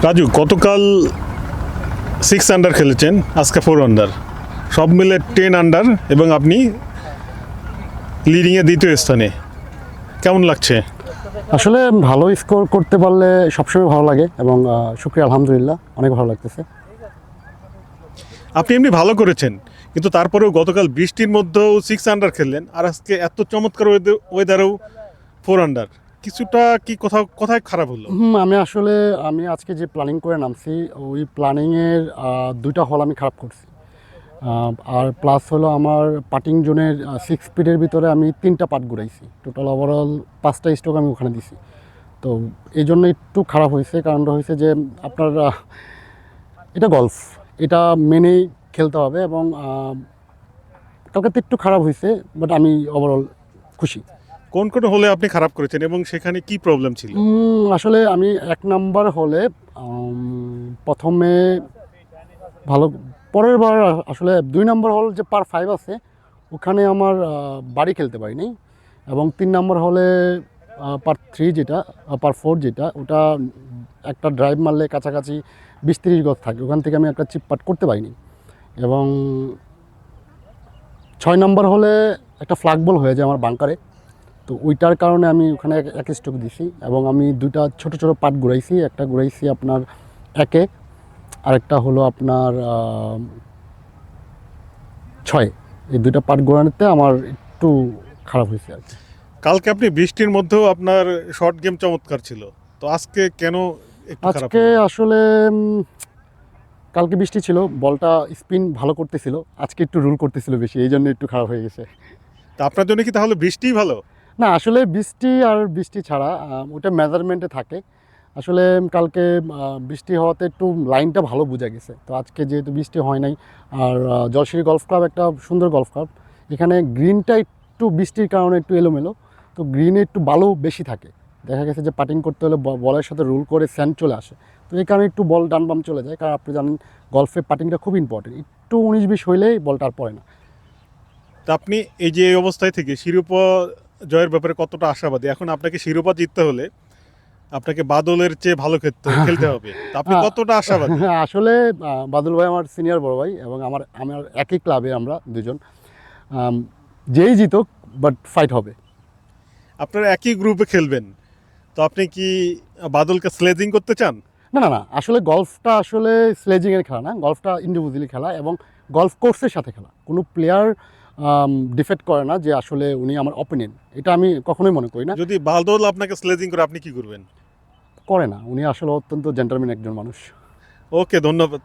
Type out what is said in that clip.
রাজু, গতকাল 6 আন্ডার খেলেছেন, আজকে 4 আন্ডার, সব মিলে 10 আন্ডার এবং আপনি লিডিংয়ে দ্বিতীয় স্থানে। কেমন লাগছে? আসলে ভালো স্কোর করতে পারলে সবসময় ভালো লাগে এবং শুক্রিয়া, আলহামদুলিল্লাহ, অনেক ভালো লাগতেছে। আপনি এমনি ভালো করেছেন, কিন্তু তারপরেও গতকাল বৃষ্টির মধ্যেও 6 আন্ডার খেললেন, আর আজকে এত চমৎকার ওয়েদারেও 4 আন্ডার। কিছুটা কি কোথায় খারাপ হলো? আমি আজকে যে প্ল্যানিং করে নামছি, ওই প্ল্যানিংয়ের দুইটা হল আমি খারাপ করছি। আর প্লাস হলো আমার পাটিং জোনের 6 ফিটের ভিতরে আমি 3টা পাট ঘুরাইছি। টোটাল ওভারঅল 5টা স্ট্রোক আমি ওখানে দিছি। তো এই জন্য একটু খারাপ হয়েছে। কারণটা হয়েছে যে আপনার এটা গলফ, এটা মেনেই খেলতে হবে এবং কালকে তো একটু খারাপ হয়েছে, বাট আমি ওভারঅল খুশি। কোন কোন হলে আপনি খারাপ করেছেন এবং সেখানে কি প্রবলেম ছিল? আসলে আমি 1 নাম্বার হলে প্রথমে ভালো, পরের বার আসলে 2 নাম্বার হল যে পার 5 আছে, ওখানে আমার বাড়ি খেলতে পারিনি। এবং 3 নাম্বার হলে পার 3 যেটা, পার 4 যেটা, ওটা একটা ড্রাইভ মারলে কাছাকাছি 20-30 গজ থাকে, ওখান থেকে আমি একটা চিপ পাট করতে পারিনি। এবং 6 নাম্বার হলে একটা ফ্ল্যাগ বল হয়ে যায় আমার বাংকারে, তো ওইটার কারণে আমি ওখানে এক স্ট্রোক দিছি এবং আমি দুইটা ছোট ছোট পাট ঘুরাইছি। একটা ঘুরাইছি আপনার একে, আরেকটা হলো আপনার 6। এই দুইটা পাট ঘোরানোতে আমার একটু খারাপ হয়েছে আর কি। কালকে আপনি বৃষ্টির মধ্যেও আপনার শর্ট গেম চমৎকার ছিল, তো আজকে কেন একটু খারাপ আজকে হলো? আসলে কালকে বৃষ্টি ছিল, বলটা স্পিন ভালো করতেছিল, আজকে একটু রুল করতেছিল বেশি, এই জন্য একটু খারাপ হয়ে গেছে। তা আপনার জন্য কি তাহলে বৃষ্টিই ভালো? না, আসলে বৃষ্টি আর বৃষ্টি ছাড়া ওটা মেজারমেন্টে থাকে। আসলে কালকে বৃষ্টি হওয়াতে একটু লাইনটা ভালো বোঝা গেছে, তো আজকে যেহেতু বৃষ্টি হয় নাই। আর জলশিরি গলফ ক্লাব একটা সুন্দর গলফ ক্লাব, এখানে গ্রিনটা একটু বৃষ্টির কারণে একটু এলোমেলো, তো গ্রিনে একটু বালু বেশি থাকে। দেখা গেছে যে পাটিং করতে হলে বলের সাথে রোল করে স্যান্ড চলে আসে, তো এই কারণে একটু বল ডান বাম চলে যায়। কারণ আপনি জানেন গলফে পাটিংটা খুব ইম্পর্টেন্ট, একটু 19-20 হইলেই বলটা আর পড়ে না। তা আপনি এই যে এই অবস্থায় থেকে শিরোপা জয়ের ব্যাপারে কতটা আশাবাদী? এখন আপনাকে শিরোপা জিততে হলে আপনাকে বাদলের চেয়ে ভালো খেলতে হবে, তা আপনি কতটা আশাবাদী? আসলে বাদল ভাই আমার সিনিয়র বড় ভাই এবং আমার আমার একই ক্লাবে আমরা দুজন। আম, যেই জিতুক, বাট ফাইট হবে। আপনারা একই গ্রুপে খেলবেন, তো আপনি কি বাদলকে স্লেজিং করতে চান? না না না, আসলে গলফটা আসলে স্লেজিংয়ের খেলা না, গলফটা ইন্ডিভিজুয়ালি খেলা এবং গলফ কোর্সের সাথে খেলা। কোনো প্লেয়ার ডিফেক্ট করে না যে আসলে উনি আমার অপিনিয়ন, এটা আমি কখনোই মনে করি না। যদি বাদল আপনাকে স্লেজিং করে আপনি কি করবেন? করে না, উনি আসলে অত্যন্ত জেন্টলম্যান একজন মানুষ। ওকে, ধন্যবাদ।